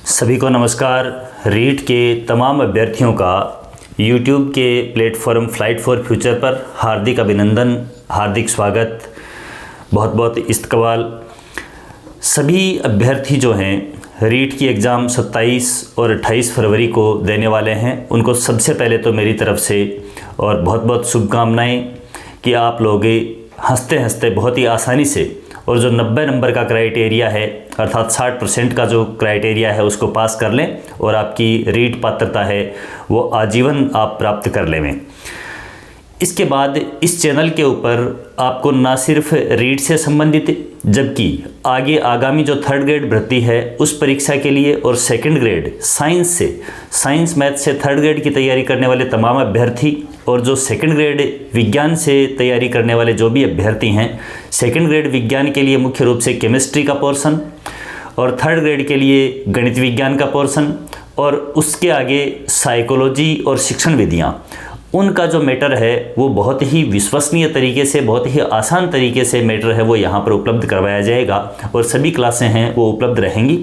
सभी को नमस्कार। रीट के तमाम अभ्यर्थियों का यूट्यूब के प्लेटफॉर्म फ्लाइट फॉर फ्यूचर पर हार्दिक अभिनंदन, हार्दिक स्वागत, बहुत बहुत इस्तकबाल। सभी अभ्यर्थी जो हैं रीट की एग्ज़ाम 27 और 28 फरवरी को देने वाले हैं, उनको सबसे पहले तो मेरी तरफ़ से और बहुत बहुत शुभकामनाएँ कि आप लोग हंसते हंसते बहुत ही आसानी से और जो 90 नंबर का क्राइटेरिया है अर्थात 60% का जो क्राइटेरिया है उसको पास कर लें और आपकी रीट पात्रता है वो आजीवन आप प्राप्त कर लें। इसके बाद इस चैनल के ऊपर आपको ना सिर्फ रीट से संबंधित जबकि आगे आगामी जो 3rd ग्रेड भर्ती है उस परीक्षा के लिए और 2nd ग्रेड साइंस मैथ से 3rd ग्रेड की तैयारी करने वाले तमाम अभ्यर्थी और जो 2nd ग्रेड विज्ञान से तैयारी करने वाले जो भी अभ्यर्थी हैं, 2nd ग्रेड विज्ञान के लिए मुख्य रूप से केमिस्ट्री का पोर्शन और 3rd ग्रेड के लिए गणित विज्ञान का पोर्शन और उसके आगे साइकोलॉजी और शिक्षण विधियाँ, उनका जो मैटर है वो बहुत ही विश्वसनीय तरीके से, बहुत ही आसान तरीके से मैटर है वो यहाँ पर उपलब्ध करवाया जाएगा और सभी क्लासें हैं वो उपलब्ध रहेंगी।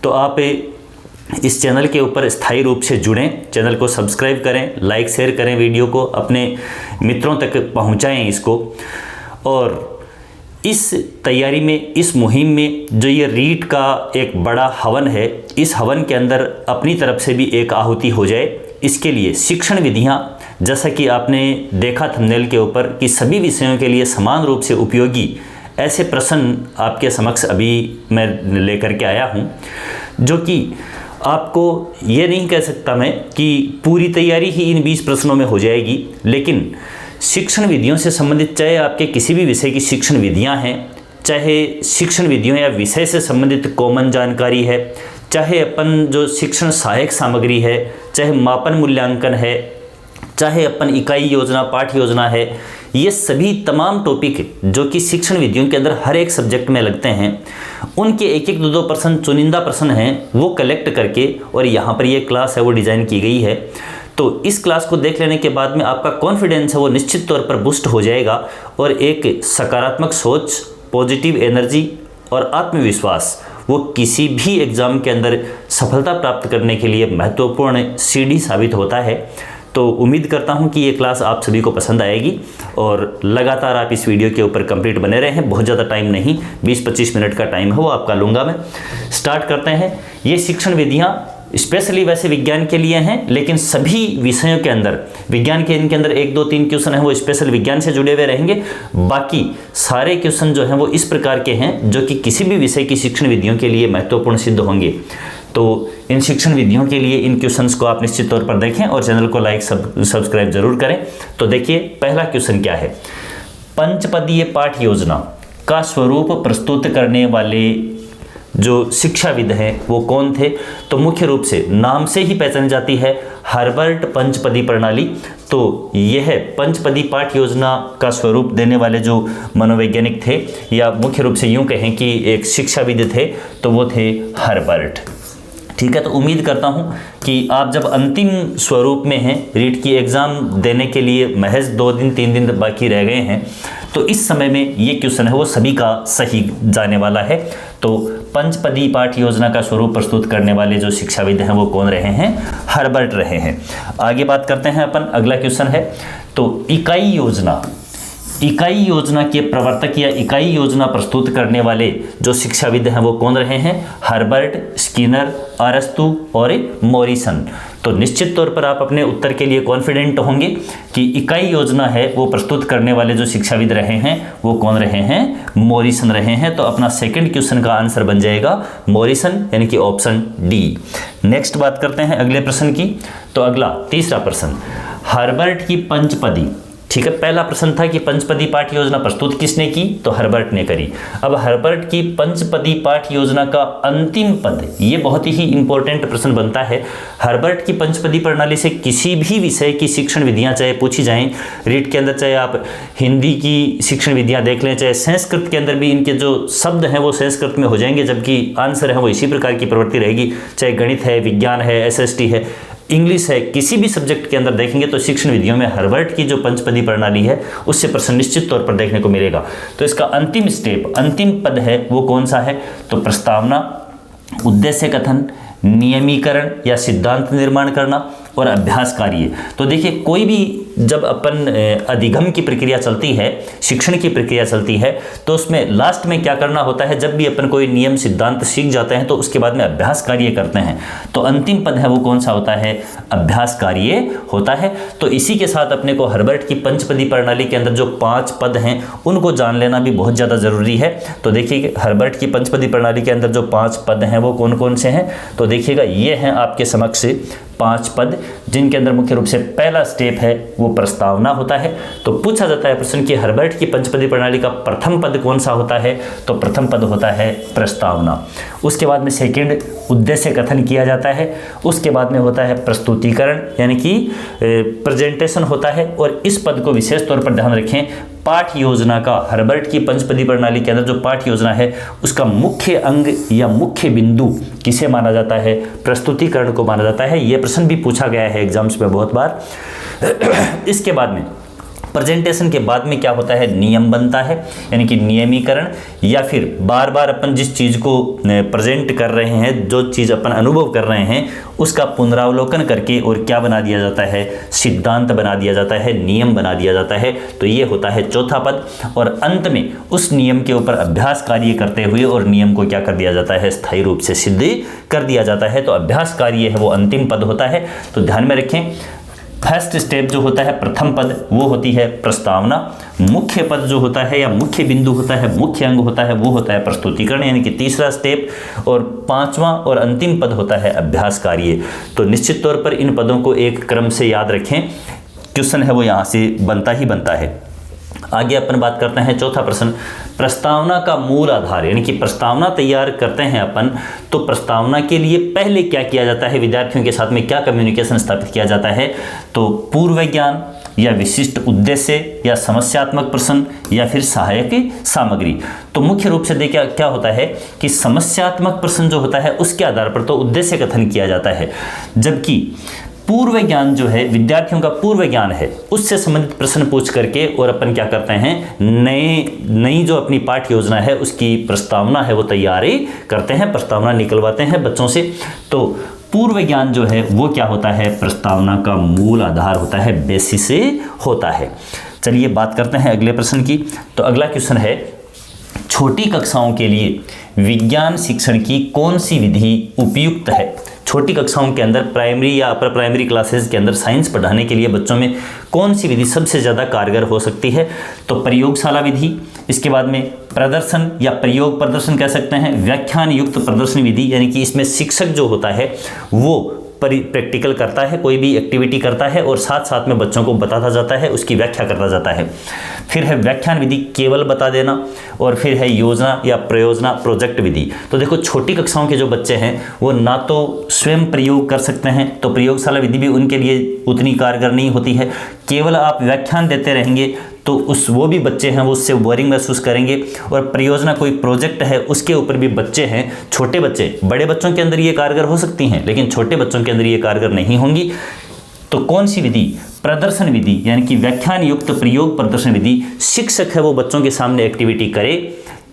तो आप इस चैनल के ऊपर स्थायी रूप से जुड़ें, चैनल को सब्सक्राइब करें, लाइक शेयर करें, वीडियो को अपने मित्रों तक पहुँचाएँ इसको। और इस तैयारी में, इस मुहिम में जो ये रीट का एक बड़ा हवन है, इस हवन के अंदर अपनी तरफ से भी एक आहुति हो जाए, इसके लिए शिक्षण विधियाँ, जैसा कि आपने देखा थंबनेल के ऊपर कि सभी विषयों के लिए समान रूप से उपयोगी ऐसे प्रश्न आपके समक्ष अभी मैं लेकर के आया हूँ, जो कि आपको ये नहीं कह सकता मैं कि पूरी तैयारी ही इन 20 प्रश्नों में हो जाएगी, लेकिन शिक्षण विधियों से संबंधित, चाहे आपके किसी भी विषय की शिक्षण विधियाँ हैं, चाहे शिक्षण विधियों या विषय से संबंधित कॉमन जानकारी है, चाहे अपन जो शिक्षण सहायक सामग्री है, चाहे मापन मूल्यांकन है, चाहे अपन इकाई योजना, पाठ योजना है, ये सभी तमाम टॉपिक जो कि शिक्षण विधियों के अंदर हर एक सब्जेक्ट में लगते हैं, उनके एक एक दो प्रश्न, चुनिंदा प्रश्न हैं, वो कलेक्ट करके और यहाँ पर ये क्लास है वो डिज़ाइन की गई है। तो इस क्लास को देख लेने के बाद में आपका कॉन्फिडेंस है वो निश्चित तौर पर बूस्ट हो जाएगा और एक सकारात्मक सोच, पॉजिटिव एनर्जी और आत्मविश्वास वो किसी भी एग्ज़ाम के अंदर सफलता प्राप्त करने के लिए महत्वपूर्ण सीढ़ी साबित होता है। तो उम्मीद करता हूं कि ये क्लास आप सभी को पसंद आएगी और लगातार आप इस वीडियो के ऊपर कंप्लीट बने रहे हैं। बहुत ज़्यादा टाइम नहीं, 20-25 मिनट का टाइम है वो आपका लूँगा मैं। स्टार्ट करते हैं। ये शिक्षण विधियाँ स्पेशली वैसे विज्ञान के लिए हैं, लेकिन सभी विषयों के अंदर, विज्ञान के इनके अंदर 1, 2, 3 क्वेश्चन हैं वो स्पेशल विज्ञान से जुड़े हुए रहेंगे। बाकी सारे क्वेश्चन जो हैं वो इस प्रकार के हैं जो कि किसी भी विषय की शिक्षण विधियों के लिए महत्वपूर्ण सिद्ध होंगे। तो इन शिक्षण विधियों के लिए इन क्वेश्चंस को आप निश्चित तौर पर देखें और चैनल को लाइक सब्सक्राइब जरूर करें। तो देखिए पहला क्वेश्चन क्या है। पंचपदीय पाठ योजना का स्वरूप प्रस्तुत करने वाले जो शिक्षाविद हैं वो कौन थे? तो मुख्य रूप से नाम से ही पहचानी जाती है हर्बर्ट पंचपदी प्रणाली। तो यह पंचपदी पाठ योजना का स्वरूप देने वाले जो मनोवैज्ञानिक थे, या मुख्य रूप से यूं कहें कि एक शिक्षाविद थे, तो वो थे हर्बर्ट। ठीक है, तो उम्मीद करता हूं कि आप जब अंतिम स्वरूप में हैं, रीट की एग्ज़ाम देने के लिए महज 2 दिन 3 दिन बाकी रह गए हैं, तो इस समय में ये क्वेश्चन है वो सभी का सही जाने वाला है। तो पंचपदी पाठ योजना का स्वरूप प्रस्तुत करने वाले जो शिक्षाविद हैं वो कौन रहे हैं? हर्बर्ट रहे हैं। आगे बात करते हैं अपन। अगला क्वेश्चन है, तो इकाई योजना के प्रवर्तक या इकाई योजना प्रस्तुत करने वाले जो शिक्षाविद हैं वो कौन रहे हैं? हर्बर्ट, स्किनर, अरस्तु और मॉरिसन। तो निश्चित तौर पर आप अपने उत्तर के लिए कॉन्फिडेंट होंगे कि इकाई योजना है वो प्रस्तुत करने वाले जो शिक्षाविद रहे हैं वो कौन रहे हैं? मॉरिसन रहे हैं। तो अपना 2nd क्वेश्चन का आंसर बन जाएगा मॉरिसन, यानी कि ऑप्शन डी। नेक्स्ट बात करते हैं अगले प्रश्न की। तो अगला तीसरा प्रश्न, हर्बर्ट की पंचपदी, ठीक है, पहला प्रश्न था कि पंचपदी पाठ योजना प्रस्तुत किसने की? तो हर्बर्ट ने करी। अब हर्बर्ट की पंचपदी पाठ योजना का अंतिम पद, ये बहुत ही इंपॉर्टेंट प्रश्न बनता है। हर्बर्ट की पंचपदी प्रणाली से किसी भी विषय की शिक्षण विधियां चाहे पूछी जाएं रीट के अंदर, चाहे आप हिंदी की शिक्षण विधियां देख लें, चाहे संस्कृत के अंदर भी इनके जो शब्द हैं वो संस्कृत में हो जाएंगे, जबकि आंसर है वो इसी प्रकार की प्रवृत्ति रहेगी। चाहे गणित है, विज्ञान है, SST है, इंग्लिश है, किसी भी सब्जेक्ट के अंदर देखेंगे तो शिक्षण विधियों में हर्बर्ट की जो पंचपदी प्रणाली है उससे प्रश्न निश्चित तौर पर देखने को मिलेगा। तो इसका अंतिम स्टेप, अंतिम पद है वो कौन सा है? तो प्रस्तावना, उद्देश्य कथन, नियमीकरण या सिद्धांत निर्माण करना और अभ्यास कार्य। तो देखिए, कोई भी जब अपन अधिगम की प्रक्रिया चलती है, शिक्षण की प्रक्रिया चलती है, तो उसमें लास्ट में क्या करना होता है? जब भी अपन कोई नियम सिद्धांत सीख जाते हैं तो उसके बाद में अभ्यास कार्य करते हैं। तो अंतिम पद है वो कौन सा होता है? अभ्यास कार्य होता है। तो इसी के साथ अपने को हर्बर्ट की पंचपदी प्रणाली के अंदर जो 5 पद हैं उनको जान लेना भी बहुत ज़्यादा ज़रूरी है। तो देखिए, हर्बर्ट की पंचपदी प्रणाली के अंदर जो 5 पद हैं वो कौन कौन से हैं? तो देखिएगा, ये हैं आपके समक्ष 5 पद, जिनके अंदर मुख्य रूप से पहला स्टेप है वो प्रस्तावना होता है। तो पूछा जाता है प्रश्न कि हर्बर्ट की पंचपदी प्रणाली का प्रथम पद कौन सा होता है? तो प्रथम पद होता है प्रस्तावना। उसके बाद में सेकंड उद्देश्य कथन किया जाता है। उसके बाद में होता है प्रस्तुतिकरण, यानी कि प्रेजेंटेशन होता है। और इस पद को विशेष तौर पर ध्यान रखें, पाठ योजना का, हर्बर्ट की पंचपदी प्रणाली के अंदर जो पाठ योजना है उसका मुख्य अंग या मुख्य बिंदु किसे माना जाता है? प्रस्तुतिकरण को माना जाता है। यह प्रश्न भी पूछा गया है एग्जाम्स में बहुत बार। इसके बाद में प्रेजेंटेशन के बाद में क्या होता है? नियम बनता है, यानी कि नियमीकरण, या फिर बार बार अपन जिस चीज़ को प्रेजेंट कर रहे हैं, जो चीज़ अपन अनुभव कर रहे हैं उसका पुनरावलोकन करके और क्या बना दिया जाता है? सिद्धांत बना दिया जाता है, नियम बना दिया जाता है। तो ये होता है चौथा पद। और अंत में उस नियम के ऊपर अभ्यास कार्य करते हुए और नियम को क्या कर दिया जाता है? स्थायी रूप से सिद्ध कर दिया जाता है। तो अभ्यास कार्य है वो अंतिम पद होता है। तो ध्यान में रखें, फर्स्ट स्टेप जो होता है प्रथम पद वो होती है प्रस्तावना, मुख्य पद जो होता है या मुख्य बिंदु होता है, मुख्य अंग होता है वो होता है प्रस्तुतिकरण, यानी कि तीसरा स्टेप। और 5वां और अंतिम पद होता है अभ्यास कार्य। तो निश्चित तौर पर इन पदों को एक क्रम से याद रखें, क्वेश्चन है वो यहाँ से बनता ही बनता है। आगे अपन बात करते हैं चौथा प्रश्न, प्रस्तावना का मूल आधार, यानी कि प्रस्तावना तैयार करते हैं अपन, तो प्रस्तावना के लिए पहले क्या किया जाता है? विद्यार्थियों के साथ में क्या कम्युनिकेशन स्थापित किया जाता है? तो पूर्व ज्ञान या विशिष्ट उद्देश्य या समस्यात्मक प्रश्न या फिर सहायक सामग्री। तो मुख्य रूप से देखिए क्या होता है कि समस्यात्मक प्रश्न जो होता है उसके आधार पर तो उद्देश्य कथन किया जाता है, जबकि पूर्व ज्ञान जो है, विद्यार्थियों का पूर्व ज्ञान है, उससे संबंधित प्रश्न पूछ करके और अपन क्या करते हैं? नई जो अपनी पाठ योजना है उसकी प्रस्तावना है वो तैयारी करते हैं, प्रस्तावना निकलवाते हैं बच्चों से। तो पूर्व ज्ञान जो है वो क्या होता है? प्रस्तावना का मूल आधार होता है, बेसिस होता है। चलिए बात करते हैं अगले प्रश्न की। तो अगला क्वेश्चन है, छोटी कक्षाओं के लिए विज्ञान शिक्षण की कौन सी विधि उपयुक्त है? छोटी कक्षाओं के अंदर, प्राइमरी या अपर प्राइमरी क्लासेस के अंदर साइंस पढ़ाने के लिए बच्चों में कौन सी विधि सबसे ज़्यादा कारगर हो सकती है? तो प्रयोगशाला विधि, इसके बाद में प्रदर्शन या प्रयोग प्रदर्शन कह सकते हैं, व्याख्यान युक्त प्रदर्शन विधि, यानी कि इसमें शिक्षक जो होता है वो प्रैक्टिकल करता है, कोई भी एक्टिविटी करता है और साथ साथ में बच्चों को बताता जाता है, उसकी व्याख्या करता जाता है। फिर है व्याख्यान विधि, केवल बता देना। और फिर है योजना या प्रयोजना, प्रोजेक्ट विधि। तो देखो, छोटी कक्षाओं के जो बच्चे हैं वो ना तो स्वयं प्रयोग कर सकते हैं, तो प्रयोगशाला विधि भी उनके लिए उतनी कारगर नहीं होती है। केवल आप व्याख्यान देते रहेंगे तो वो भी बच्चे हैं वो उससे बोरिंग महसूस करेंगे। और परियोजना कोई प्रोजेक्ट है उसके ऊपर भी बच्चे हैं, छोटे बच्चे, बड़े बच्चों के अंदर ये कारगर हो सकती हैं लेकिन छोटे बच्चों के अंदर ये कारगर नहीं होंगी। तो कौन सी विधि? प्रदर्शन विधि, यानी कि व्याख्यान युक्त प्रयोग प्रदर्शन विधि। शिक्षक है वो बच्चों के सामने एक्टिविटी करे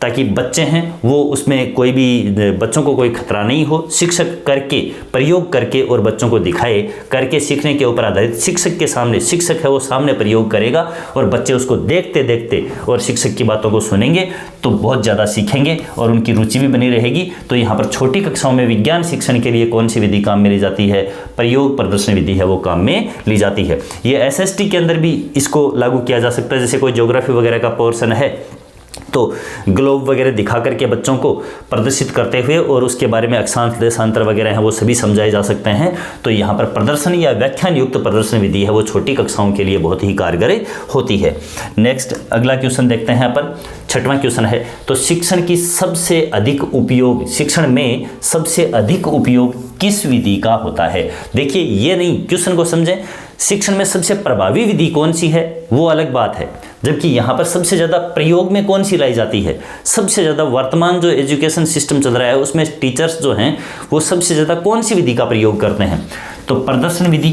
ताकि बच्चे हैं वो उसमें कोई भी बच्चों को कोई खतरा नहीं हो। शिक्षक करके, प्रयोग करके और बच्चों को दिखाए, करके सीखने के ऊपर आधारित। शिक्षक के सामने, शिक्षक है वो सामने प्रयोग करेगा और बच्चे उसको देखते देखते और शिक्षक की बातों को सुनेंगे तो बहुत ज़्यादा सीखेंगे और उनकी रुचि भी बनी रहेगी। तो यहाँ पर छोटी कक्षाओं में विज्ञान शिक्षण के लिए कौन सी विधि काम में ली जाती है? प्रयोग प्रदर्शन विधि है वो काम में ली जाती है। ये SST के अंदर भी इसको लागू किया जा सकता है। जैसे कोई ज्योग्राफी वगैरह का पोर्शन है तो ग्लोब वगैरह दिखा करके बच्चों को प्रदर्शित करते हुए और उसके बारे में अक्षांश देशांतर वगैरह हैं वो सभी समझाए जा सकते हैं। तो यहाँ पर प्रदर्शन या व्याख्यान युक्त प्रदर्शन विधि है वो छोटी कक्षाओं के लिए बहुत ही कारगर होती है। नेक्स्ट अगला क्वेश्चन देखते हैं अपन। छठवां क्वेश्चन है, तो शिक्षण की सबसे अधिक उपयोग, शिक्षण में सबसे अधिक उपयोग किस विधि का होता है? देखिए, ये नहीं, क्वेश्चन को समझें। शिक्षण में सबसे प्रभावी विधि कौन सी है वो अलग बात है, जबकि यहाँ पर सबसे ज़्यादा प्रयोग में कौन सी लाई जाती है? सबसे ज़्यादा वर्तमान जो एजुकेशन सिस्टम चल रहा है उसमें टीचर्स जो हैं वो सबसे ज़्यादा कौन सी विधि का प्रयोग करते हैं? तो प्रदर्शन विधि,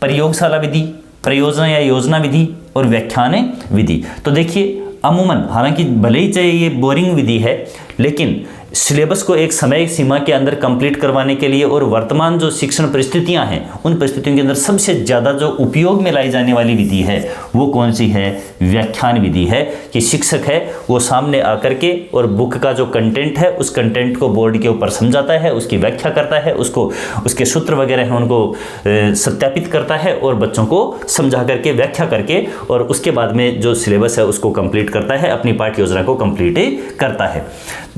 प्रयोगशाला विधि, प्रयोजना या योजना विधि और व्याख्यान विधि। तो देखिए अमूमन, हालांकि भले ही चाहे ये बोरिंग विधि है, लेकिन सिलेबस को एक समय सीमा के अंदर कंप्लीट करवाने के लिए और वर्तमान जो शिक्षण परिस्थितियां हैं उन परिस्थितियों के अंदर सबसे ज़्यादा जो उपयोग में लाई जाने वाली विधि है वो कौन सी है? व्याख्यान विधि है। कि शिक्षक है वो सामने आकर के और बुक का जो कंटेंट है उस कंटेंट को बोर्ड के ऊपर समझाता है, उसकी व्याख्या करता है, उसको उसके सूत्र वगैरह हैं उनको सत्यापित करता है और बच्चों को समझा करके व्याख्या करके और उसके बाद में जो सिलेबस है उसको कंप्लीट करता है, अपनी पाठ्य योजना को कंप्लीट करता है।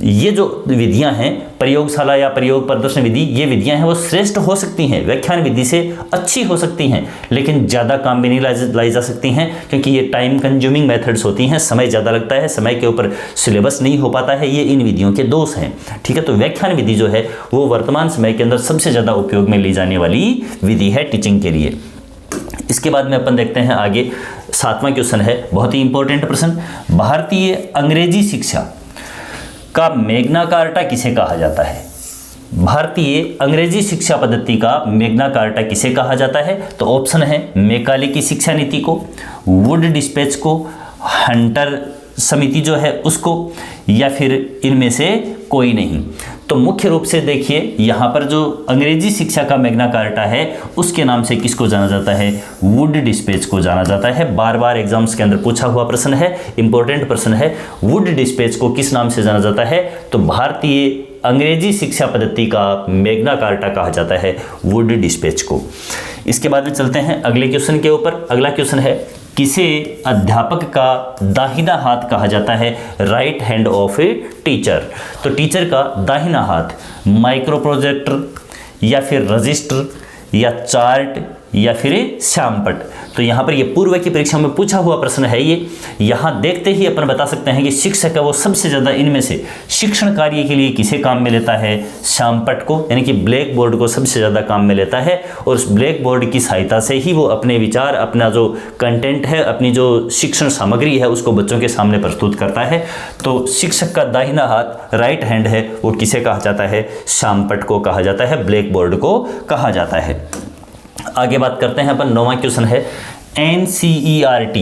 ये जो विधियां हैं प्रयोगशाला या प्रयोग प्रदर्शन विधि, ये विधियां हैं वो श्रेष्ठ हो सकती हैं, व्याख्यान विधि से अच्छी हो सकती हैं, लेकिन ज़्यादा काम में नहीं लाई जा सकती हैं क्योंकि ये टाइम कंज्यूमिंग मेथड्स होती हैं, समय ज़्यादा लगता है, समय के ऊपर सिलेबस नहीं हो पाता है। ये इन विधियों के दोष हैं। ठीक है, तो व्याख्यान विधि जो है वो वर्तमान समय के अंदर सबसे ज़्यादा उपयोग में ली जाने वाली विधि है टीचिंग के लिए। इसके बाद में अपन देखते हैं आगे 7वां क्वेश्चन है, बहुत ही इंपॉर्टेंट प्रश्न। भारतीय अंग्रेजी शिक्षा का मैग्ना कार्टा किसे कहा जाता है? भारतीय अंग्रेजी शिक्षा पद्धति का मैग्ना कार्टा किसे कहा जाता है? तो ऑप्शन है मैकाले की शिक्षा नीति को, वुड डिस्पैच को, हंटर समिति जो है उसको, या फिर इनमें से कोई नहीं। तो मुख्य रूप से देखिए यहाँ पर जो अंग्रेजी शिक्षा का मैग्ना कार्टा है उसके नाम से किसको जाना जाता है? वुड डिस्पैच को जाना जाता है। बार बार एग्जाम्स के अंदर पूछा हुआ प्रश्न है, इंपॉर्टेंट प्रश्न है। वुड डिस्पैच को किस नाम से जाना जाता है? तो भारतीय अंग्रेजी शिक्षा पद्धति का मैग्ना कार्टा कहा जाता है वुड डिस्पैच को। इसके बाद में चलते हैं अगले क्वेश्चन के ऊपर। अगला क्वेश्चन है, किसे अध्यापक का दाहिना हाथ कहा जाता है? Right hand of a teacher. तो टीचर का दाहिना हाथ माइक्रो प्रोजेक्टर या फिर रजिस्टर या चार्ट या फिर श्यामपट। तो यहाँ पर ये पूर्व की परीक्षा में पूछा हुआ प्रश्न है। ये यहाँ देखते ही अपन बता सकते हैं कि शिक्षक है वो सबसे ज़्यादा इनमें से शिक्षण कार्य के लिए किसे काम में लेता है? श्यामपट को, यानी कि ब्लैक बोर्ड को सबसे ज़्यादा काम में लेता है और उस ब्लैक बोर्ड की सहायता से ही वो अपने विचार, अपना जो कंटेंट है, अपनी जो शिक्षण सामग्री है उसको बच्चों के सामने प्रस्तुत करता है। तो शिक्षक का दाहिना हाथ राइट हैंड है वो किसे कहा जाता है? श्यामपट को कहा जाता है, ब्लैक बोर्ड को कहा जाता है। आगे बात करते हैं अपन। 9वां क्वेश्चन है, NCERT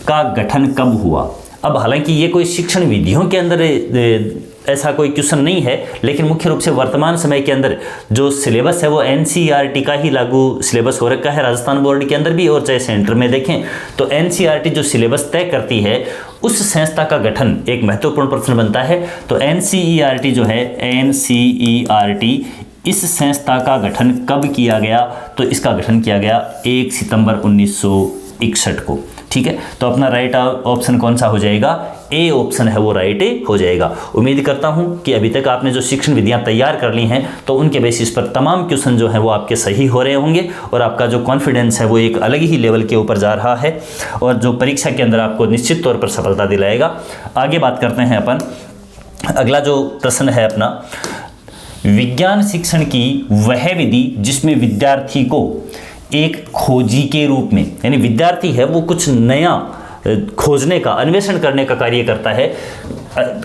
का गठन कब हुआ? अब हालांकि ये कोई शिक्षण विधियों के अंदर ऐसा कोई क्वेश्चन नहीं है, लेकिन मुख्य रूप से वर्तमान समय के अंदर जो सिलेबस है वो NCERT का ही लागू सिलेबस हो रखा है राजस्थान बोर्ड के अंदर भी, और चाहे सेंटर में देखें तो NCERT जो सिलेबस तय करती है उस संस्था का गठन एक महत्वपूर्ण प्रश्न बनता है। तो NCERT जो है, NCERT इस संस्था का गठन कब किया गया? तो इसका गठन किया गया 1 सितंबर 1961 को। ठीक है, तो अपना राइट ऑप्शन कौन सा हो जाएगा? ए ऑप्शन है वो राइट हो जाएगा। उम्मीद करता हूं कि अभी तक आपने जो शिक्षण विधियां तैयार कर ली हैं तो उनके बेसिस पर तमाम क्वेश्चन जो हैं वो आपके सही हो रहे होंगे और आपका जो कॉन्फिडेंस है वो एक अलग ही लेवल के ऊपर जा रहा है और जो परीक्षा के अंदर आपको निश्चित तौर पर सफलता दिलाएगा। आगे बात करते हैं अपन। अगला जो प्रश्न है अपना, विज्ञान शिक्षण की वह विधि जिसमें विद्यार्थी को एक खोजी के रूप में, यानी विद्यार्थी है वो कुछ नया खोजने का, अन्वेषण करने का कार्य करता है,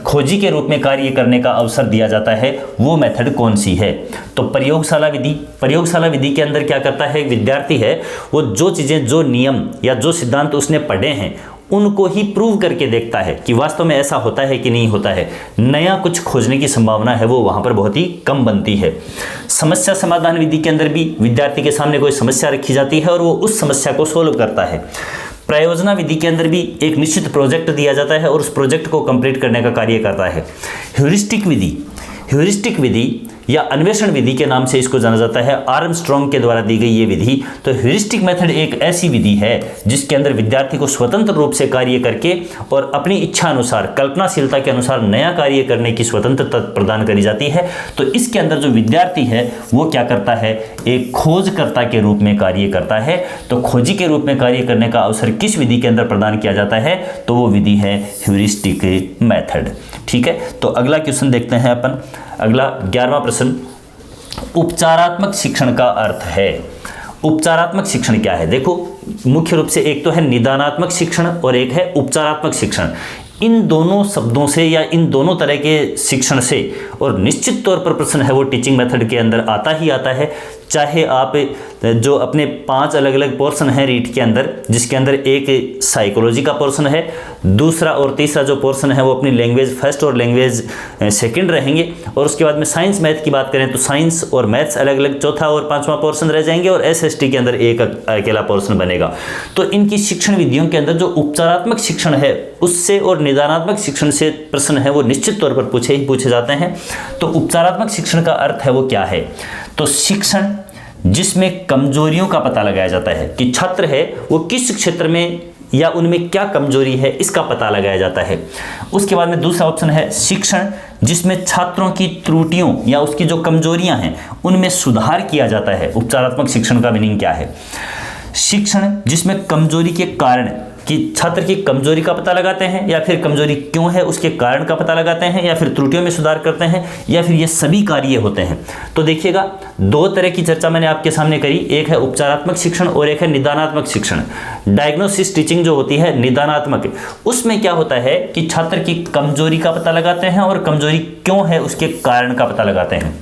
खोजी के रूप में कार्य करने का अवसर दिया जाता है, वो मेथड कौन सी है? तो प्रयोगशाला विधि। प्रयोगशाला विधि के अंदर क्या करता है विद्यार्थी है वो जो चीज़ें, जो नियम या जो सिद्धांत उसने पढ़े हैं उनको ही प्रूव करके देखता है कि वास्तव में ऐसा होता है कि नहीं होता है। नया कुछ खोजने की संभावना है वो वहाँ पर बहुत ही कम बनती है। समस्या समाधान विधि के अंदर भी विद्यार्थी के सामने कोई समस्या रखी जाती है और वो उस समस्या को सोल्व करता है। प्रयोजना विधि के अंदर भी एक निश्चित प्रोजेक्ट दिया जाता है और उस प्रोजेक्ट को कंप्लीट करने का कार्य करता है। ह्यूरिस्टिक विधि, ह्यूरिस्टिक विधि या अन्वेषण विधि के नाम से इसको जाना जाता है, आर्मस्ट्रॉन्ग के द्वारा दी गई ये विधि। तो ह्यूरिस्टिक मेथड एक ऐसी विधि है जिसके अंदर विद्यार्थी को स्वतंत्र रूप से कार्य करके और अपनी इच्छा अनुसार, कल्पनाशीलता के अनुसार नया कार्य करने की स्वतंत्रता प्रदान करी जाती है। तो इसके अंदर जो विद्यार्थी है वो क्या करता है? एक खोजकर्ता के रूप में कार्य करता है। तो खोजी के रूप में कार्य करने का अवसर किस विधि के अंदर प्रदान किया जाता है? तो वो विधि है ह्यूरिस्टिक मेथड। ठीक है, तो अगला क्वेश्चन देखते हैं अपन। अगला 11वां प्रश्न, उपचारात्मक शिक्षण का अर्थ है। उपचारात्मक शिक्षण क्या है? देखो मुख्य रूप से एक तो है निदानात्मक शिक्षण और एक है उपचारात्मक शिक्षण। इन दोनों शब्दों से या इन दोनों तरह के शिक्षण से और निश्चित तौर पर प्रश्न है वो टीचिंग मेथड के अंदर आता ही आता है। चाहे आप जो अपने 5 अलग अलग पोर्शन हैं रीट के अंदर, जिसके अंदर एक साइकोलॉजी का पोर्शन है, दूसरा और तीसरा जो पोर्शन है वो अपनी लैंग्वेज फर्स्ट और लैंग्वेज सेकंड रहेंगे, और उसके बाद में साइंस मैथ की बात करें तो साइंस और मैथ्स अलग अलग चौथा और पांचवा पोर्शन रह जाएंगे, और एसएसटी के अंदर एक अकेला पोर्शन बनेगा। तो इनकी शिक्षण विधियों के अंदर जो उपचारात्मक शिक्षण है उससे और निदानात्मक शिक्षण से प्रश्न है वो निश्चित तौर पर पूछे जाते हैं। तो उपचारात्मक शिक्षण का अर्थ है वो क्या है? तो शिक्षण जिसमें कमजोरियों का पता लगाया जाता है कि छात्र है वो किस क्षेत्र में या उनमें क्या कमजोरी है इसका पता लगाया जाता है। उसके बाद में दूसरा ऑप्शन है शिक्षण जिसमें छात्रों की त्रुटियों या उसकी जो कमजोरियां हैं उनमें सुधार किया जाता है। उपचारात्मक शिक्षण का मीनिंग क्या है? शिक्षण जिसमें कमजोरी के कारण कि छात्र की कमजोरी का पता लगाते हैं या फिर कमजोरी क्यों है उसके कारण का पता लगाते हैं या फिर त्रुटियों में सुधार करते हैं या फिर ये सभी कार्य होते हैं। तो देखिएगा, 2 तरह की चर्चा मैंने आपके सामने करी, एक है उपचारात्मक शिक्षण और एक है निदानात्मक शिक्षण। डायग्नोसिस टीचिंग जो होती है निदानात्मक, उसमें क्या होता है कि छात्र की कमजोरी का पता लगाते हैं और कमजोरी क्यों है उसके कारण का पता लगाते हैं।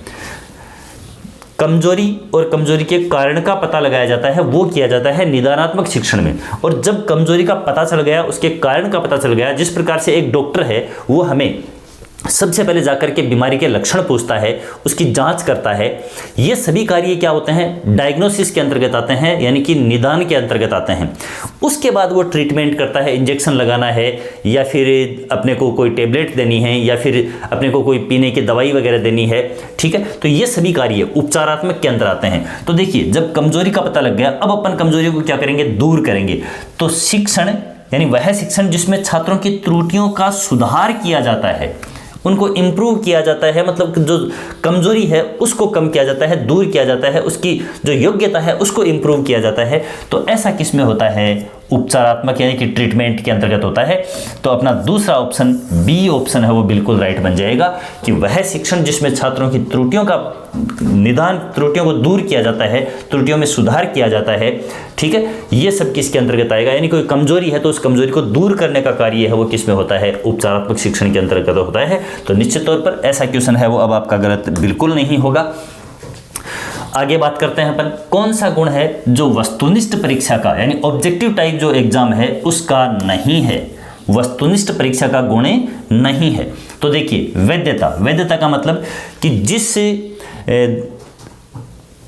कमजोरी और कमजोरी के कारण का पता लगाया जाता है, वो किया जाता है निदानात्मक शिक्षण में। और जब कमजोरी का पता चल गया, उसके कारण का पता चल गया, जिस प्रकार से एक डॉक्टर है वो हमें सबसे पहले जाकर के बीमारी के लक्षण पूछता है, उसकी जांच करता है, ये सभी कार्य क्या होते हैं? डायग्नोसिस के अंतर्गत आते हैं, यानी कि निदान के अंतर्गत आते हैं। उसके बाद वो ट्रीटमेंट करता है, इंजेक्शन लगाना है या फिर अपने को कोई टेबलेट देनी है या फिर अपने को कोई पीने की दवाई वगैरह देनी है, ठीक है। तो ये सभी कार्य उपचारात्मक के अंदर आते हैं। तो देखिए, जब कमजोरी का पता लग गया, अब अपन कमजोरी को क्या करेंगे? दूर करेंगे। तो शिक्षण यानी वह शिक्षण जिसमें छात्रों की त्रुटियों का सुधार किया जाता है, उनको इम्प्रूव किया जाता है, मतलब जो कमजोरी है उसको कम किया जाता है, दूर किया जाता है, उसकी जो योग्यता है उसको इम्प्रूव किया जाता है। तो ऐसा किस में होता है? उपचारात्मक यानी कि ट्रीटमेंट के अंतर्गत होता है। तो अपना दूसरा ऑप्शन बी ऑप्शन है वो बिल्कुल राइट बन जाएगा कि वह शिक्षण जिसमें छात्रों की त्रुटियों का निदान, त्रुटियों को दूर किया जाता है, त्रुटियों में सुधार किया जाता है, ठीक है, ये सब किसके अंतर्गत आएगा? यानी कोई कमजोरी है तो उस कमजोरी को दूर करने का कार्य है वो किस में होता है? उपचारात्मक शिक्षण के अंतर्गत होता है। तो निश्चित तौर पर ऐसा क्वेश्चन है वो अब आपका गलत बिल्कुल नहीं होगा। आगे बात करते हैं अपन, कौन सा गुण है जो वस्तुनिष्ठ परीक्षा का यानी ऑब्जेक्टिव टाइप जो एग्जाम है उसका नहीं है? वस्तुनिष्ठ परीक्षा का गुण नहीं है। तो देखिए, वैधता, वैधता का मतलब कि जिस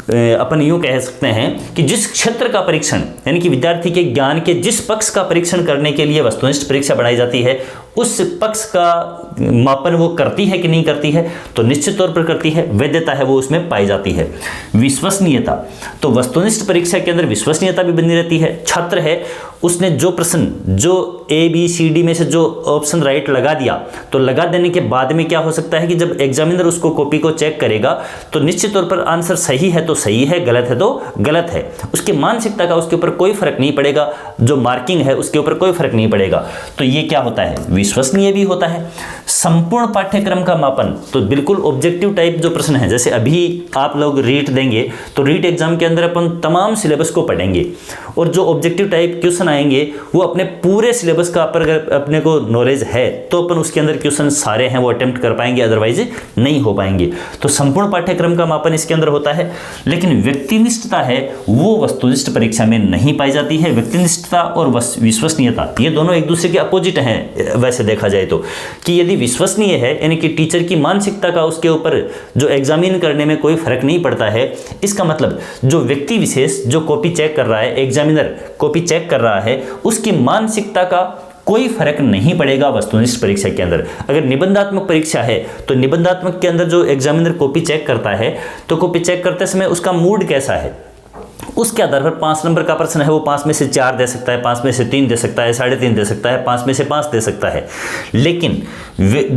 अपन यूं कह सकते हैं कि जिस क्षेत्र का परीक्षण यानी कि विद्यार्थी के ज्ञान के जिस पक्ष का परीक्षण करने के लिए वस्तुनिष्ठ परीक्षा बनाई जाती है उस पक्ष का मापन वो करती है कि नहीं करती है? तो निश्चित तौर पर करती है। वैधता है वो उसमें पाई जाती है। विश्वसनीयता, तो वस्तुनिष्ठ परीक्षा के अंदर विश्वसनीयता भी बनी रहती है। छात्र है उसने जो प्रश्न, जो ABCD में से जो ऑप्शन राइट लगा दिया, तो लगा देने के बाद में क्या हो सकता है कि जब एग्जामिनर उसको कॉपी को चेक करेगा तो निश्चित तौर पर आंसर सही है तो सही है, गलत है तो गलत है। उसकी मानसिकता का उसके ऊपर कोई फर्क नहीं पड़ेगा, जो मार्किंग है उसके ऊपर कोई फर्क नहीं पड़ेगा। तो ये क्या होता है? विश्वसनीय भी होता है। संपूर्ण पाठ्यक्रम का मापन, तो बिल्कुल ऑब्जेक्टिव टाइप जो प्रश्न है, जैसे अभी आप लोग रीट देंगे तो रीट एग्जाम के अंदर अपन तमाम सिलेबस को पढ़ेंगे और जो ऑब्जेक्टिव टाइप क्वेश्चन आएंगे वो अपने पूरे सिलेबस का अगर अपने को नॉलेज है तो अपन उसके अंदर क्वेश्चन सारे हैं वो अटेम्प्ट कर पाएंगे, अदरवाइज नहीं हो पाएंगे। तो संपूर्ण पाठ्यक्रम का मापन इसके अंदर होता है। लेकिन व्यक्तिनिष्ठता है वो वस्तुनिष्ठ परीक्षा में नहीं पाई जाती है। व्यक्तिनिष्ठता और विश्वसनीयता ये दोनों एक दूसरे के अपोजिट हैं वैसे देखा जाए तो, कि यदि विश्वसनीय है यानी कि टीचर की मानसिकता का उसके ऊपर जो एग्जामिन करने में कोई फर्क नहीं पड़ता है, इसका मतलब जो व्यक्ति विशेष जो कॉपी चेक कर रहा है, एग्जामिनर कॉपी चेक कर रहा है, उसकी मानसिकता का कोई फर्क नहीं पड़ेगा वस्तुनिष्ठ परीक्षा के अंदर। अगर निबंधात्मक परीक्षा है तो निबंधात्मक के अंदर जो एग्जामिनर कॉपी चेक करता है तो कॉपी चेक करते समय उसका मूड कैसा है, उसके आधार पर 5 नंबर का प्रश्न है वो 5 में से 4 दे सकता है, 5 में से 3 दे सकता है, 3.5 दे सकता है, 5 में से 5 दे सकता है। लेकिन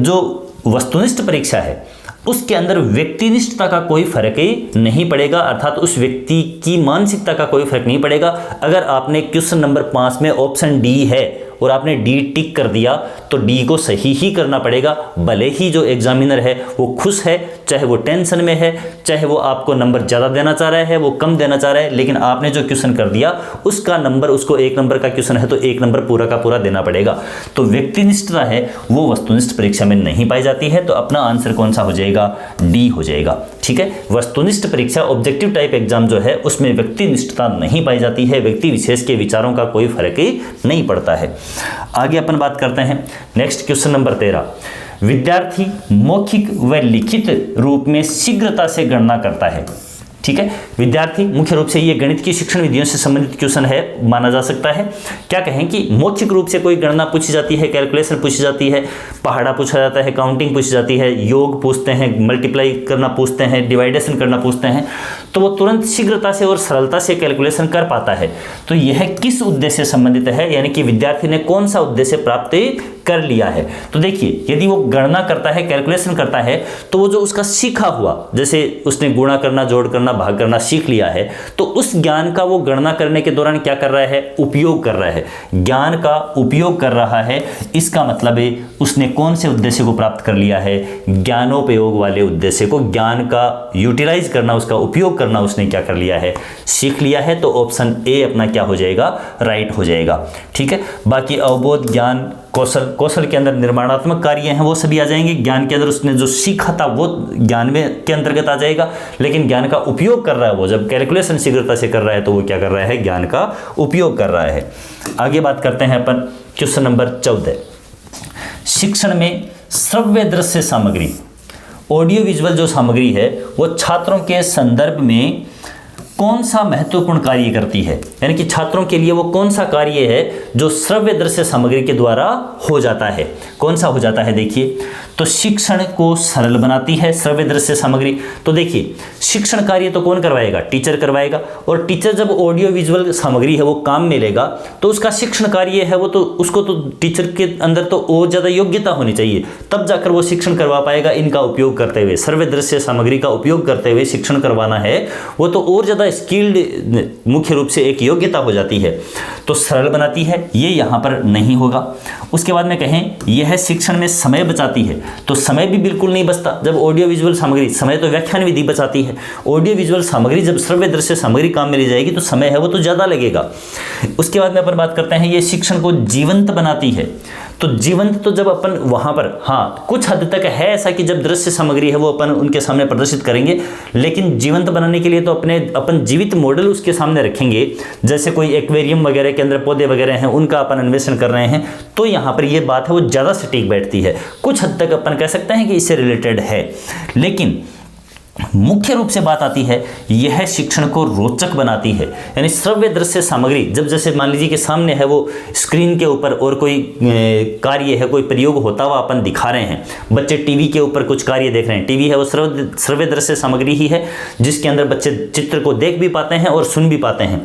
जो वस्तुनिष्ठ परीक्षा है उसके अंदर व्यक्तिनिष्ठता का कोई फर्क ही नहीं पड़ेगा, अर्थात उस व्यक्ति की मानसिकता का कोई फर्क नहीं पड़ेगा। अगर आपने क्वेश्चन नंबर 5 में ऑप्शन डी है और आपने डी टिक कर दिया तो डी को सही ही करना पड़ेगा, भले ही जो एग्जामिनर है वो खुश है, चाहे वो टेंशन में है, चाहे वो आपको नंबर ज़्यादा देना चाह रहा है, वो कम देना चाह रहा है, लेकिन आपने जो क्वेश्चन कर दिया उसका नंबर, उसको 1 नंबर का क्वेश्चन है तो 1 नंबर पूरा का पूरा देना पड़ेगा। तो व्यक्तिनिष्ठता है वो वस्तुनिष्ठ परीक्षा में नहीं पाई जाती है, तो अपना आंसर कौन सा हो जाएगा, डी हो जाएगा। ठीक है, वस्तुनिष्ठ परीक्षा ऑब्जेक्टिव टाइप एग्जाम जो है उसमें व्यक्तिनिष्ठता नहीं पाई जाती है, व्यक्ति विशेष के विचारों का कोई फर्क ही नहीं पड़ता है। आगे अपन बात करते हैं नेक्स्ट क्वेश्चन नंबर 13। विद्यार्थी मौखिक व लिखित रूप में शीघ्रता से गणना करता है। ठीक है, विद्यार्थी, मुख्य रूप से ये गणित की शिक्षण विधियों से संबंधित क्वेश्चन है माना जा सकता है। क्या कहें कि मौखिक रूप से कोई गणना पूछी जाती है, कैलकुलेशन पूछी जाती है, पहाड़ा पूछा जाता है, काउंटिंग पूछी जाती है, योग पूछते हैं, मल्टीप्लाई करना पूछते हैं, डिवाइडेशन करना पूछते हैं, तो वो तुरंत शीघ्रता से और सरलता से कैलकुलेशन कर पाता है। तो यह किस उद्देश्य से संबंधित है, यानी कि विद्यार्थी ने कौन सा उद्देश्य प्राप्त कर लिया है। तो देखिए, यदि वो गणना करता है, कैलकुलेशन करता है, तो वो जो उसका सीखा हुआ, जैसे उसने गुणा करना, जोड़ करना, भाग करना सीख लिया है, तो उस ज्ञान का वो गणना करने के दौरान क्या कर रहा है, उपयोग कर रहा है, ज्ञान का उपयोग कर रहा है। इसका मतलब है उसने कौन से उद्देश्य को प्राप्त कर लिया है, ज्ञानोपयोग वाले उद्देश्य को, ज्ञान का यूटिलाइज करना, उसका उपयोग करना उसने क्या कर लिया है, सीख लिया है। तो ऑप्शन ए अपना क्या हो जाएगा, राइट हो जाएगा। ठीक है, बाकी अवबोध, ज्ञान, कौशल, कौशल के अंदर निर्माणात्मक कार्य हैं वो सभी आ जाएंगे, ज्ञान के अंदर उसने जो सीखा था वो ज्ञान में के अंतर्गत आ जाएगा, लेकिन ज्ञान का उपयोग कर रहा है वो, जब कैलकुलेशन शीघ्रता से कर रहा है तो वो क्या कर रहा है, ज्ञान का उपयोग कर रहा है। आगे बात करते हैं अपन क्वेश्चन नंबर 14। शिक्षण में श्रव्य दृश्य सामग्री, ऑडियो विजुअल जो सामग्री है वो छात्रों के संदर्भ में कौन सा महत्वपूर्ण कार्य करती है, यानी कि छात्रों के लिए वो कौन सा कार्य है जो श्रव्य दृश्य सामग्री के द्वारा हो जाता है, कौन सा हो जाता है। देखिए, तो शिक्षण को सरल बनाती है श्रव्य दृश्य सामग्री। तो देखिए, शिक्षण कार्य तो कौन करवाएगा, टीचर करवाएगा, और टीचर जब ऑडियो विजुअल सामग्री है वो काम में लेगा तो उसका शिक्षण कार्य है वो, तो उसको तो टीचर के अंदर तो और ज़्यादा योग्यता होनी चाहिए, तब जाकर वो शिक्षण करवा पाएगा। इनका उपयोग करते हुए, श्रव्य दृश्य सामग्री का उपयोग करते हुए शिक्षण करवाना है वो तो और ज़्यादा स्किल्ड, मुख्य रूप से एक योग्यता हो जाती है, तो सरल बनाती है, ये यहाँ पर नहीं होगा। उसके बाद में कहें यह शिक्षण में समय बचाती है, तो समय भी बिल्कुल नहीं बचता जब ऑडियो विजुअल सामग्री, समय तो व्याख्यान विधि बचाती है, ऑडियो विजुअल सामग्री जब श्रव्य दृश्य सामग्री काम में ली जाएगी तो समय है वो तो ज़्यादा लगेगा। उसके बाद में अपन बात करते हैं ये शिक्षण को जीवंत बनाती है। तो जीवंत तो जब अपन वहाँ पर, हाँ कुछ हद तक है ऐसा कि जब दृश्य सामग्री है वो अपन उनके सामने प्रदर्शित करेंगे, लेकिन जीवंत बनाने के लिए तो अपन जीवित मॉडल उसके सामने रखेंगे, जैसे कोई एक्वेरियम वगैरह के अंदर पौधे वगैरह हैं उनका अपन अन्वेषण कर रहे हैं, तो यहाँ पर ये बात है वो ज़्यादा सटीक बैठती है। कुछ हद तक अपन कह सकते हैं कि इससे रिलेटेड है, लेकिन मुख्य रूप से बात आती है यह शिक्षण को रोचक बनाती है। यानी श्रव्य दृश्य सामग्री जब, जैसे मान लीजिए कि सामने है वो स्क्रीन के ऊपर और कोई कार्य है, कोई प्रयोग होता हुआ अपन दिखा रहे हैं, बच्चे टीवी के ऊपर कुछ कार्य देख रहे हैं, टीवी है वो श्रव्य दृश्य सामग्री ही है जिसके अंदर बच्चे चित्र को देख भी पाते हैं और सुन भी पाते हैं,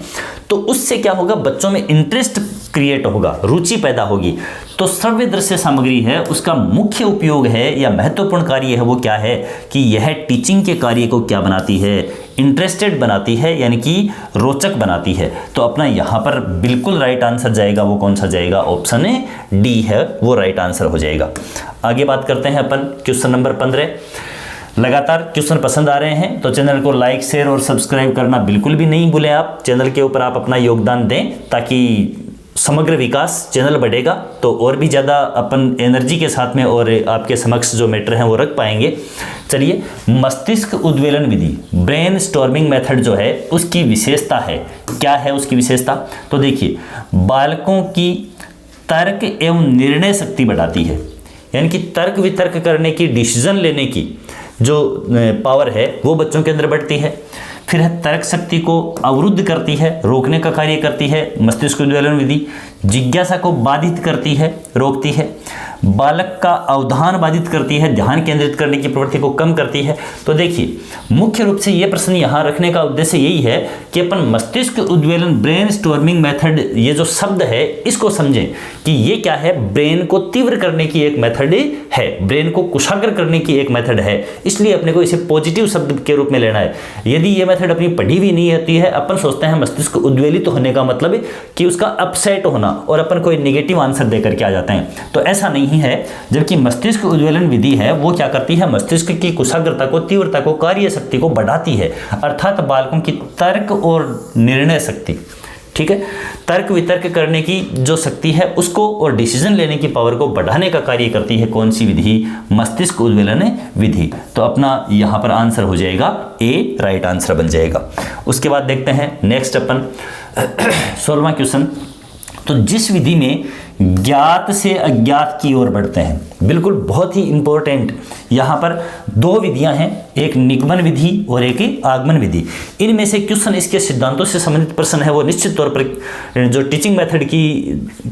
तो उससे क्या होगा, बच्चों में इंटरेस्ट क्रिएट होगा, रुचि पैदा होगी। तो श्रव्य दृश्य सामग्री है उसका मुख्य उपयोग है या महत्वपूर्ण कार्य है वो क्या है कि यह टीचिंग के कार्य को क्या बनाती है, इंटरेस्टेड बनाती है, यानी कि रोचक बनाती है। तो अपना यहाँ पर बिल्कुल राइट आंसर जाएगा, वो कौन सा जाएगा, ऑप्शन डी है वो राइट आंसर हो जाएगा। आगे बात करते हैं अपन क्वेश्चन नंबर 15। लगातार क्वेश्चन पसंद आ रहे हैं तो चैनल को लाइक, शेयर और सब्सक्राइब करना बिल्कुल भी नहीं भूलें। आप चैनल के ऊपर आप अपना योगदान दें ताकि समग्र विकास, चैनल बढ़ेगा तो और भी ज़्यादा अपन एनर्जी के साथ में और आपके समक्ष जो मैटर हैं वो रख पाएंगे। चलिए, मस्तिष्क उद्वेलन विधि, ब्रेन स्टॉर्मिंग मेथड जो है उसकी विशेषता है, क्या है उसकी विशेषता, तो देखिए बालकों की तर्क एवं निर्णय शक्ति बढ़ाती है, यानी कि तर्क वितर्क करने की, डिसीजन लेने की जो पावर है वो बच्चों के अंदर बढ़ती है। फिर है तर्क शक्ति को अवरुद्ध करती है, रोकने का कार्य करती है मस्तिष्क उद्वेलन विधि। जिज्ञासा को बाधित करती है, रोकती है। बालक का अवधान बाधित करती है, ध्यान केंद्रित करने की प्रवृत्ति को कम करती है। तो देखिए मुख्य रूप से ये प्रश्न यहाँ रखने का उद्देश्य यही है कि अपन मस्तिष्क उद्वेलन, ब्रेन स्टॉर्मिंग मेथड, ये जो शब्द है इसको समझें कि ये क्या है, ब्रेन को तीव्र करने की एक मेथड है, ब्रेन को कुशाग्र करने की एक मेथड है, इसलिए अपने को इसे पॉजिटिव शब्द के रूप में लेना है। यदि ये मेथड अपनी पढ़ी भी नहीं होती है, अपन सोचते हैं मस्तिष्क उद्वेलित होने का मतलब कि उसका अपसेट होना, और अपन कोई नेगेटिव आंसर देकर के आ जाते हैं, तो ऐसा नहीं है। नहीं है, जबकि मस्तिष्क उद्वेलन विधि है वो क्या करती है, मस्तिष्क की कुशाग्रता को, तीव्रता को, कार्य शक्ति को बढ़ाती है, अर्थात बालकों की तर्क और निर्णय शक्ति, ठीक है, तर्क वितर्क करने की जो शक्ति है उसको और डिसीजन लेने की पावर को बढ़ाने का कार्य करती है कौन सी विधि, मस्तिष्क उद्वेलन विधि। तो अपना यहाँ पर आंसर हो जाएगा ए, राइट आंसर बन जाएगा। उसके बाद देखते हैं नेक्स्ट अपन 16वां क्वेश्चन। तो जिस विधि में ज्ञात से अज्ञात की ओर बढ़ते हैं, बिल्कुल बहुत ही इंपॉर्टेंट, यहाँ पर दो विधियां हैं, एक निगमन विधि और एक आगमन विधि। इनमें से क्वेश्चन इसके सिद्धांतों से संबंधित प्रश्न है वो निश्चित तौर पर जो टीचिंग मेथड की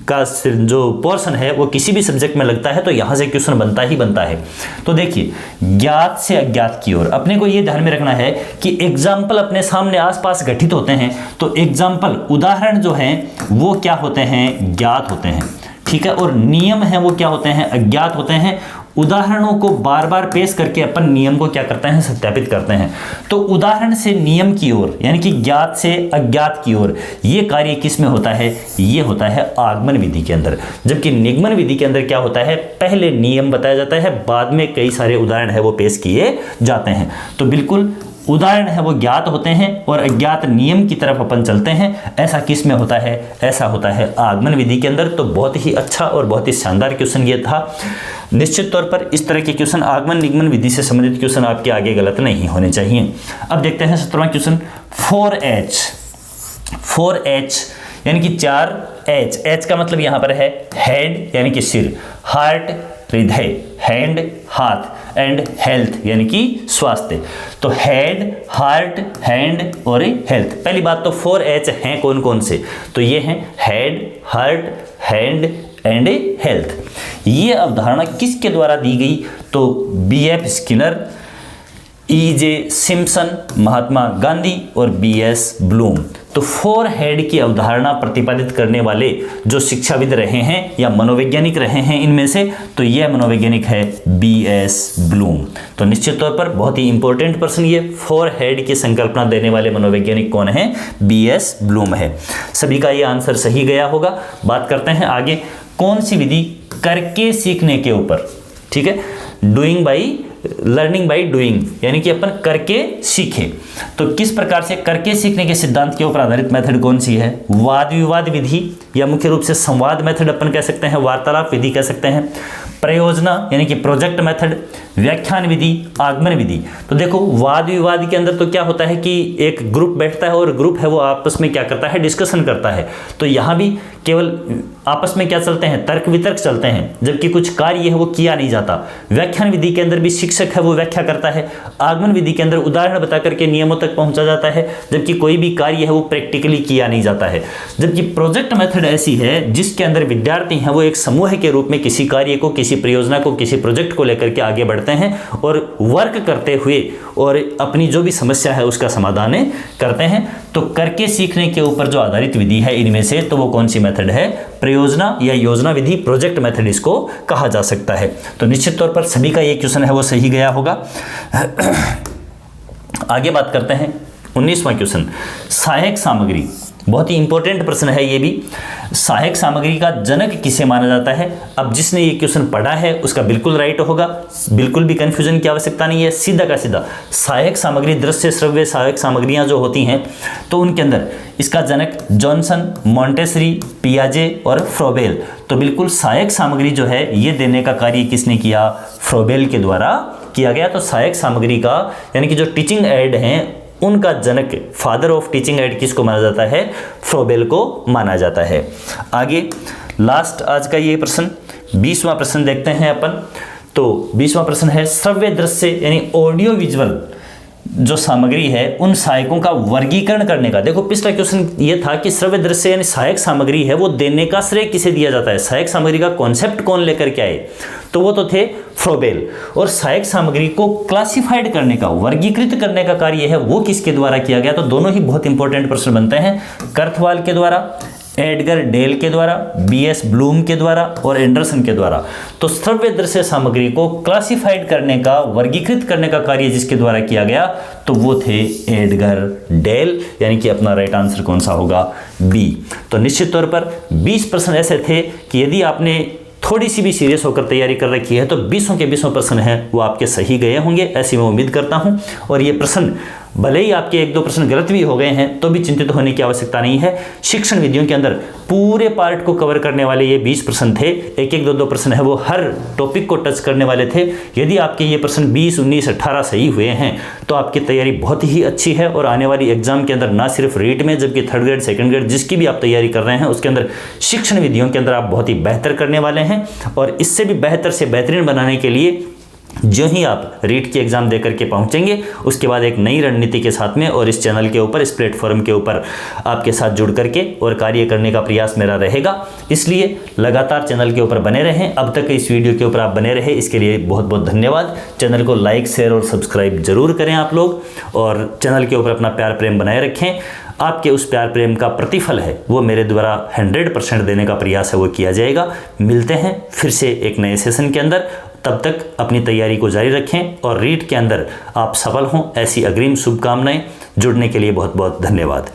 का जो पोर्शन है वो किसी भी सब्जेक्ट में लगता है तो यहाँ से क्वेश्चन बनता ही बनता है। तो देखिए, ज्ञात से अज्ञात की ओर अपने को ये ध्यान में रखना है कि एग्जाम्पल अपने सामने आसपास घटित होते हैं, तो एग्जाम्पल उदाहरण जो हैं वो क्या होते हैं, ज्ञात होते हैं, ठीक है, और नियम है वो क्या होते हैं, अज्ञात होते हैं। उदाहरणों को बार बार पेश करके अपन नियम को क्या करते हैं, सत्यापित करते हैं। तो उदाहरण से नियम की ओर यानी कि ज्ञात से अज्ञात की ओर ये कार्य किस में होता है, ये होता है आगमन विधि के अंदर। जबकि निगमन विधि के अंदर क्या होता है, पहले नियम बताया जाता है, बाद में कई सारे उदाहरण है वो पेश किए जाते हैं। तो बिल्कुल उदाहरण है वो ज्ञात होते हैं और अज्ञात नियम की तरफ अपन चलते हैं। ऐसा किस में होता है, ऐसा होता है आगमन विधि के अंदर। तो बहुत ही अच्छा और बहुत ही शानदार क्वेश्चन ये था। निश्चित तौर पर इस तरह के क्वेश्चन आगमन निगमन विधि से संबंधित क्वेश्चन आपके आगे गलत नहीं होने चाहिए। अब देखते हैं 17वां क्वेश्चन 4H यानी कि 4H। H का मतलब यहाँ पर है हेड यानी कि सिर, हार्ट हृदय, हैंड हाथ, एंड हेल्थ यानी कि स्वास्थ्य। तो हेड, हार्ट, हैंड और हेल्थ। पहली बात तो 4H हैं कौन कौन से, तो ये हैं head, heart, hand and health. ये अवधारणा किसके द्वारा दी गई, तो BF Skinner, EJ Simpson, Mahatma Gandhi और BS ब्लूम। तो 4 हेड की अवधारणा प्रतिपादित करने वाले जो शिक्षाविद रहे हैं या मनोवैज्ञानिक रहे हैं इनमें से, तो यह मनोवैज्ञानिक है BS ब्लूम। तो निश्चित तौर पर बहुत ही इंपॉर्टेंट प्रश्न ये, 4 हेड की संकल्पना देने वाले मनोवैज्ञानिक कौन है, BS ब्लूम है। सभी का ये आंसर सही गया होगा। बात करते हैं आगे, कौन सी विधि करके सीखने के ऊपर, ठीक है, doing by learning by doing यानी कि अपन करके सीखे। तो किस प्रकार से करके सीखने के सिद्धांत के ऊपर आधारित मेथड कौन सी है, वाद विवाद विधि या मुख्य रूप से संवाद मेथड अपन कह सकते हैं, वार्तालाप विधि कह सकते हैं, प्रयोजना यानी कि प्रोजेक्ट मेथड, व्याख्यान विधि, आगमन विधि। तो देखो वाद विवाद के अंदर तो क्या होता है कि एक ग्रुप बैठता है और ग्रुप है वो आपस में क्या करता है, डिस्कशन करता है। तो यहाँ भी केवल आपस में क्या चलते हैं, तर्क वितर्क चलते हैं, जबकि कुछ कार्य है वो किया नहीं जाता। व्याख्यान विधि के अंदर भी शिक्षक है वो व्याख्या करता है। आगमन विधि के अंदर उदाहरण बता करके नियमों तक पहुंचा जाता है, जबकि कोई भी कार्य है वो प्रैक्टिकली किया नहीं जाता है। जबकि प्रोजेक्ट मेथड ऐसी है जिसके अंदर विद्यार्थी हैं वो एक समूह के रूप में किसी कार्य को, किसी परियोजना को, किसी प्रोजेक्ट को लेकर के आगे बढ़ते हैं और वर्क करते हुए और अपनी जो भी समस्या है उसका समाधान करते हैं। तो करके सीखने के ऊपर जो आधारित विधि है इनमें से, तो वो कौन सी मेथड है, प्रयोजना या योजना विधि, प्रोजेक्ट मेथड इसको कहा जा सकता है। तो निश्चित तौर पर सभी का ये क्वेश्चन है वो सही गया होगा। आगे बात करते हैं 19वां क्वेश्चन, सहायक सामग्री। बहुत ही इंपॉर्टेंट प्रश्न है ये भी। सहायक सामग्री का जनक किसे माना जाता है। अब जिसने ये क्वेश्चन पढ़ा है उसका बिल्कुल राइट होगा, बिल्कुल भी कंफ्यूजन की आवश्यकता नहीं है, सीधा का सीधा। सहायक सामग्री, दृश्य श्रव्य सहायक सामग्रियां जो होती हैं तो उनके अंदर इसका जनक जॉनसन, मॉन्टेसरी, पियाजे और फ्रोबेल। तो बिल्कुल सहायक सामग्री जो है ये देने का कार्य किसने किया, फ्रोबेल के द्वारा किया गया। तो सहायक सामग्री का यानी कि जो टीचिंग एड हैं उनका जनक, फादर ऑफ टीचिंग एड किसको माना जाता है, फ्रोबेल को माना जाता है। आगे लास्ट आज का ये प्रश्न 20वां प्रश्न देखते हैं अपन। तो 20वां प्रश्न है श्रव्य दृश्य यानी ऑडियो विजुअल जो सामग्री है उन सहायकों का वर्गीकरण करने का। देखो पिछला क्वेश्चन ये था कि श्रव्य दृश्य यानी सहायक सामग्री है वो देने का श्रेय किसे दिया जाता है, सहायक सामग्री का कॉन्सेप्ट कौन लेकर के आए, तो वो तो थे फ्रोबेल। और सहायक सामग्री को क्लासिफाइड करने का, वर्गीकृत करने का कार्य है वो किसके द्वारा किया गया, तो दोनों ही बहुत इंपॉर्टेंट प्रश्न बनते हैं, कर्थवाल के द्वारा, एडगर डेल के द्वारा, BS ब्लूम के द्वारा और एंडरसन के द्वारा। तो श्रव्य दृश्य सामग्री को क्लासिफाइड करने का, वर्गीकृत करने का कार्य जिसके द्वारा किया गया तो वो थे एडगर डेल, यानी कि अपना राइट आंसर कौन सा होगा, बी। तो निश्चित तौर पर 20 प्रश्न ऐसे थे कि यदि आपने थोड़ी सी भी सीरियस होकर तैयारी कर रखी है तो 20 के 20 प्रश्न हैं वो आपके सही गए होंगे, ऐसी मैं उम्मीद करता हूं। और ये प्रश्न भले ही आपके 1-2 प्रश्न गलत भी हो गए हैं तो भी चिंतित होने की आवश्यकता नहीं है। शिक्षण विधियों के अंदर पूरे पार्ट को कवर करने वाले ये 20 प्रश्न थे। 1-1, 2-2 प्रश्न है वो हर टॉपिक को टच करने वाले थे। यदि आपके ये प्रश्न 20, 19, 18 सही हुए हैं तो आपकी तैयारी बहुत ही अच्छी है और आने वाली एग्जाम के अंदर ना सिर्फ रीट में जबकि 3rd ग्रेड 2nd ग्रेड जिसकी भी आप तैयारी कर रहे हैं उसके अंदर शिक्षण विधियों के अंदर आप बहुत ही बेहतर करने वाले हैं। और इससे भी बेहतर से बेहतरीन बनाने के लिए जो ही आप रीट की एग्जाम देकर के पहुंचेंगे उसके बाद एक नई रणनीति के साथ में और इस चैनल के ऊपर, इस प्लेटफॉर्म के ऊपर आपके साथ जुड़ करके और कार्य करने का प्रयास मेरा रहेगा। इसलिए लगातार चैनल के ऊपर बने रहें। अब तक इस वीडियो के ऊपर आप बने रहे इसके लिए बहुत बहुत धन्यवाद। चैनल को लाइक, शेयर और सब्सक्राइब जरूर करें आप लोग और चैनल के ऊपर अपना प्यार प्रेम बनाए रखें। आपके उस प्यार प्रेम का प्रतिफल है वो मेरे द्वारा 100% देने का प्रयास है वो किया जाएगा। मिलते हैं फिर से एक नए सेशन के अंदर। तब तक अपनी तैयारी को जारी रखें और रीट के अंदर आप सफल हों ऐसी अग्रिम शुभकामनाएं। जुड़ने के लिए बहुत बहुत धन्यवाद।